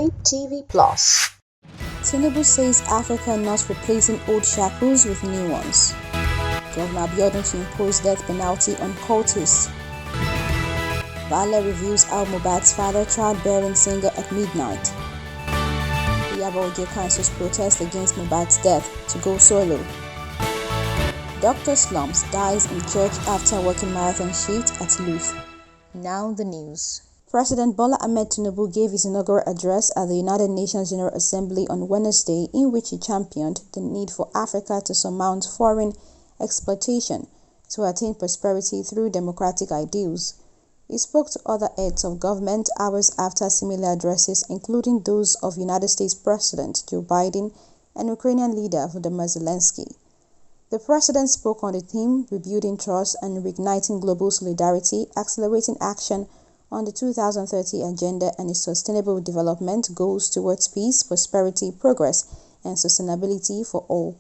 Faith TV Plus. Tinubu says Africa not replacing old shackles with new ones. Governor Abiodun to impose death penalty on cultists. Bale reveals how Mohbad's father childbearing singer at midnight. Yaboge cancels protest against Mohbad's death to go solo. Dr. Slums dies in church after working marathon shift at Luth. Now the news. President Bola Ahmed Tinubu gave his inaugural address at the United Nations General Assembly on Wednesday, in which he championed the need for Africa to surmount foreign exploitation to attain prosperity through democratic ideals. He spoke to other heads of government hours after similar addresses, including those of United States President Joe Biden and Ukrainian leader Volodymyr Zelensky. The president spoke on the theme Rebuilding Trust and Reigniting Global Solidarity, Accelerating Action on the 2030 Agenda and its Sustainable Development Goals towards peace, prosperity, progress, and sustainability for all.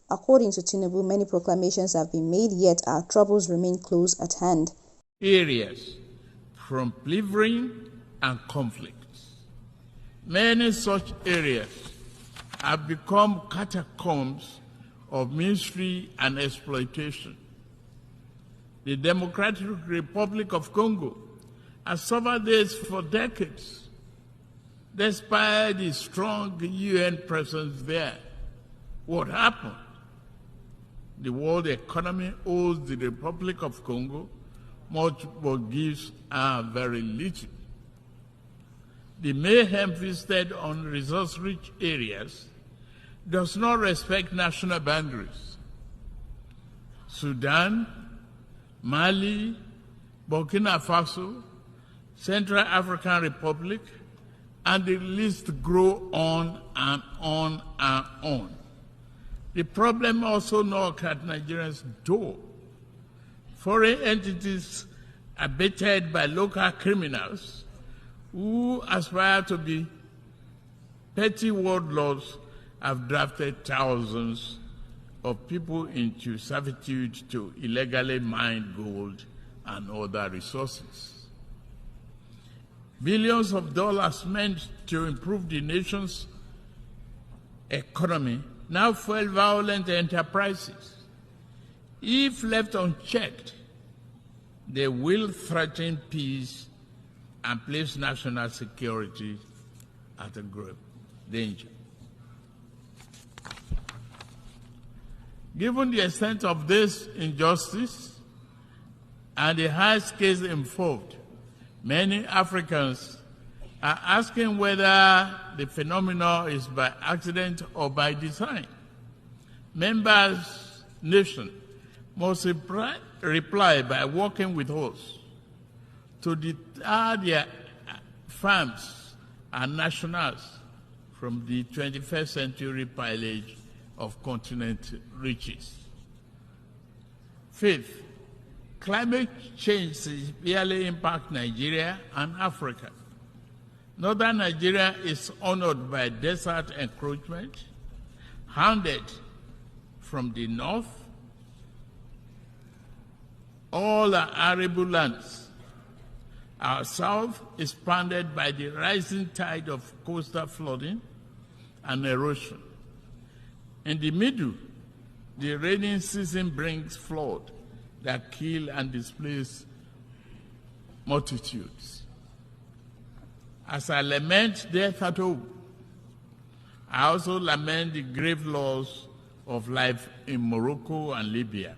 According to Tinubu, many proclamations have been made, yet our troubles remain close at hand. Areas from plundering and conflicts. Many such areas have become catacombs of misery and exploitation. The Democratic Republic of Congo has suffered this for decades, despite the strong UN presence there. What happened? The world economy owes the Republic of Congo much, but gives her very little. The mayhem visited on resource-rich areas does not respect national boundaries. Sudan, Mali, Burkina Faso, Central African Republic, and the list grow on and on and on. The problem also knocks at Nigeria's door. Foreign entities abated by local criminals who aspire to be petty warlords have drafted thousands of people into servitude to illegally mine gold and other resources. Billions of dollars meant to improve the nation's economy now fuel violent enterprises. If left unchecked, they will threaten peace and place national security at a grave danger. Given the extent of this injustice and the high scales involved, many Africans are asking whether the phenomenon is by accident or by design. Members' nations must reply by working with us to deter their farms and nationals from the 21st century pillage of continent riches. Fifth, climate change severely impacts Nigeria and Africa. Northern Nigeria is honored by desert encroachment, hounded from the north. All are arable lands. Our south is pounded by the rising tide of coastal flooding and erosion. In the middle, the rainy season brings flood that kill and displace multitudes. As I lament death at home, I also lament the grave loss of life in Morocco and Libya.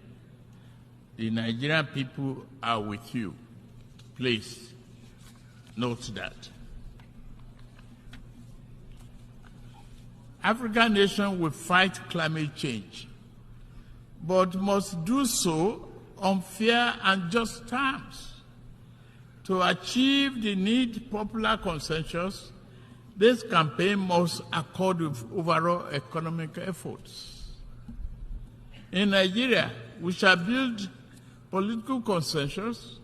The Nigerian people are with you. Please note that. African nations will fight climate change, but must do so on fair and just terms. To achieve the need popular consensus, this campaign must accord with overall economic efforts. In Nigeria, we shall build political consensus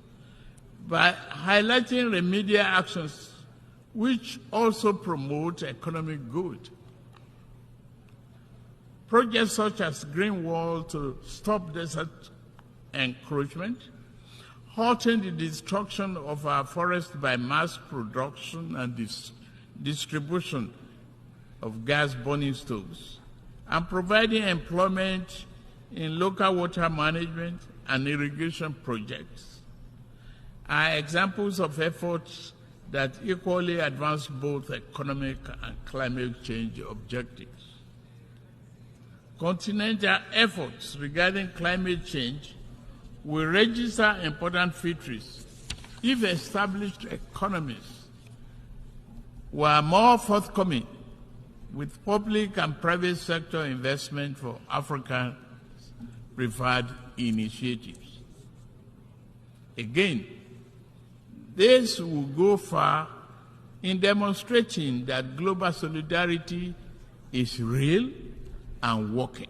by highlighting remedial actions which also promote economic good. Projects such as Green Wall to stop desert encroachment, halting the destruction of our forests by mass production and distribution of gas burning stoves, and providing employment in local water management and irrigation projects are examples of efforts that equally advance both economic and climate change objectives. Continental efforts regarding climate change will register important victories if established economies were more forthcoming with public and private sector investment for Africa's preferred initiatives. Again, this will go far in demonstrating that global solidarity is real and working.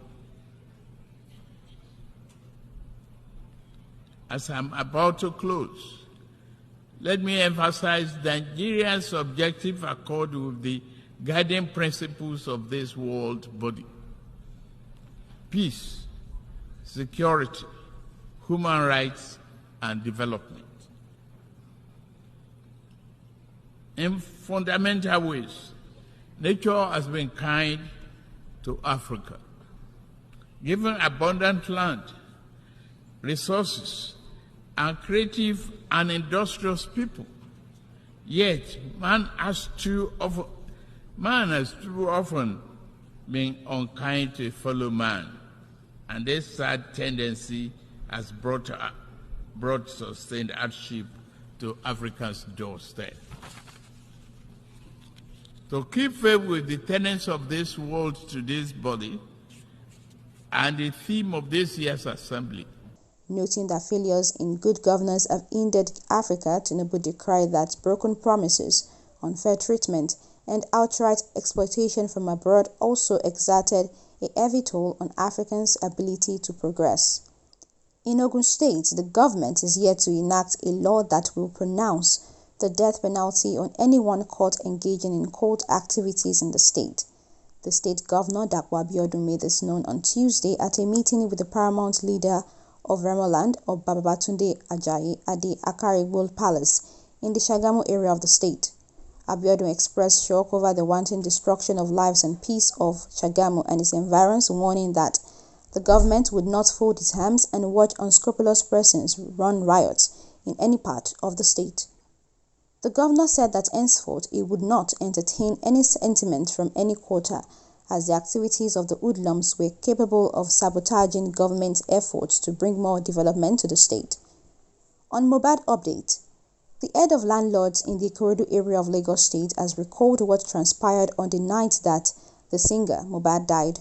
As I'm about to close, let me emphasize Nigeria's objective accord with the guiding principles of this world body: peace, security, human rights, and development. In fundamental ways, nature has been kind to Africa, given abundant land, resources, and creative and industrious people. Yet, man has too often been unkind to a fellow man, and this sad tendency has brought sustained hardship to Africa's doorstep. To keep faith with the tenets of this world to this body and the theme of this year's assembly. Noting that failures in good governance have hindered Africa, Tinubu decried that broken promises, unfair treatment, and outright exploitation from abroad also exerted a heavy toll on Africans' ability to progress. In Ogun State, the government is yet to enact a law that will pronounce the death penalty on anyone caught engaging in cult activities in the state. The state governor, Dapo Abiodun, made this known on Tuesday at a meeting with the paramount leader of Remoland, Babatunde Ajayi, at the Akarigbol Palace in the Shagamu area of the state. Abiodun expressed shock over the wanton destruction of lives and peace of Shagamu and its environs, warning that the government would not fold its arms and watch unscrupulous persons run riots in any part of the state. The governor said that henceforth he would not entertain any sentiment from any quarter, as the activities of the hoodlums were capable of sabotaging government efforts to bring more development to the state. On Mohbad update, the head of landlords in the Ikorodu area of Lagos State has recalled what transpired on the night that the singer Mohbad died.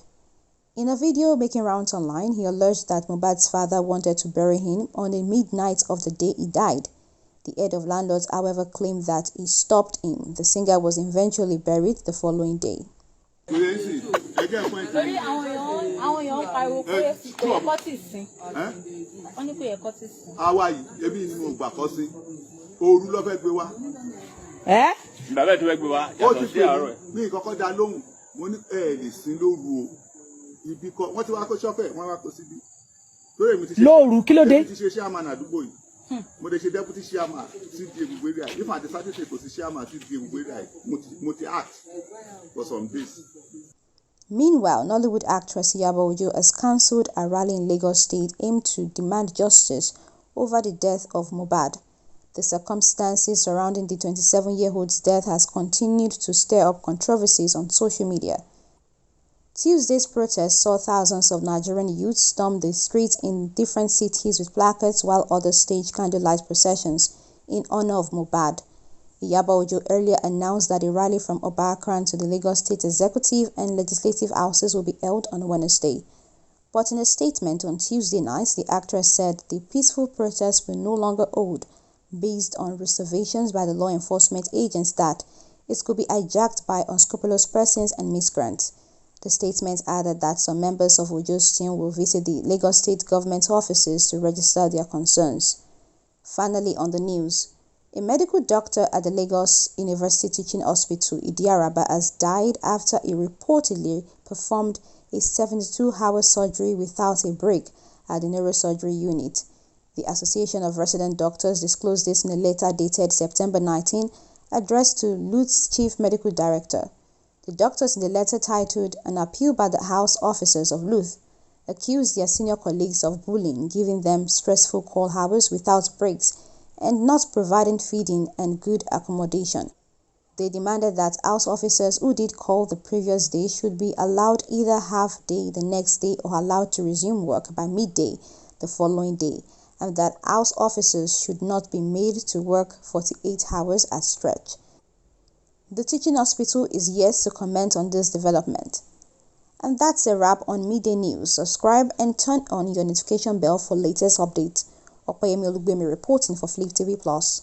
In a video making rounds online, he alleged that Mohbad's father wanted to bury him on the midnight of the day he died. The head of landlords, however, claimed that he stopped him. The singer was eventually buried the following day. lóòrù kí ló dé. mo de ṣe deputy chairman ti di gbogbo area if I decided to go to chairman ti di gbogbo area mo ti act for some days. Meanwhile, Nollywood actress Iyabo Ojo has cancelled a rally in Lagos State aimed to demand justice over the death of Mohbad. The circumstances surrounding the 27-year-old's death has continued to stir up controversies on social media. Tuesday's protest saw thousands of Nigerian youths storm the streets in different cities with placards, while others staged candlelight processions in honor of Mohbad. Iyabo Ojo earlier announced that a rally from Oba Akran to the Lagos State Executive and Legislative Houses will be held on Wednesday. But in a statement on Tuesday night, the actress said the peaceful protest will no longer hold, based on reservations by the law enforcement agents that it could be hijacked by unscrupulous persons and miscreants. The statement added that some members of Ojo's team will visit the Lagos State government offices to register their concerns. Finally, on the news, a medical doctor at the Lagos University Teaching Hospital, Idiaraba, has died after he reportedly performed a 72-hour surgery without a break at the neurosurgery unit. The Association of Resident Doctors disclosed this in a letter dated September 19 addressed to Luth's chief medical director. The doctors in the letter, titled "An Appeal by the House Officers of Luth," accused their senior colleagues of bullying, giving them stressful call hours without breaks, and not providing feeding and good accommodation. They demanded that house officers who did call the previous day should be allowed either half day the next day or allowed to resume work by midday the following day, and that house officers should not be made to work 48 hours at stretch. The teaching hospital is yet to comment on this development. And that's a wrap on Midday News. Subscribe and turn on your notification bell for latest updates. Okoyemi Olugbemi reporting for Flip TV Plus.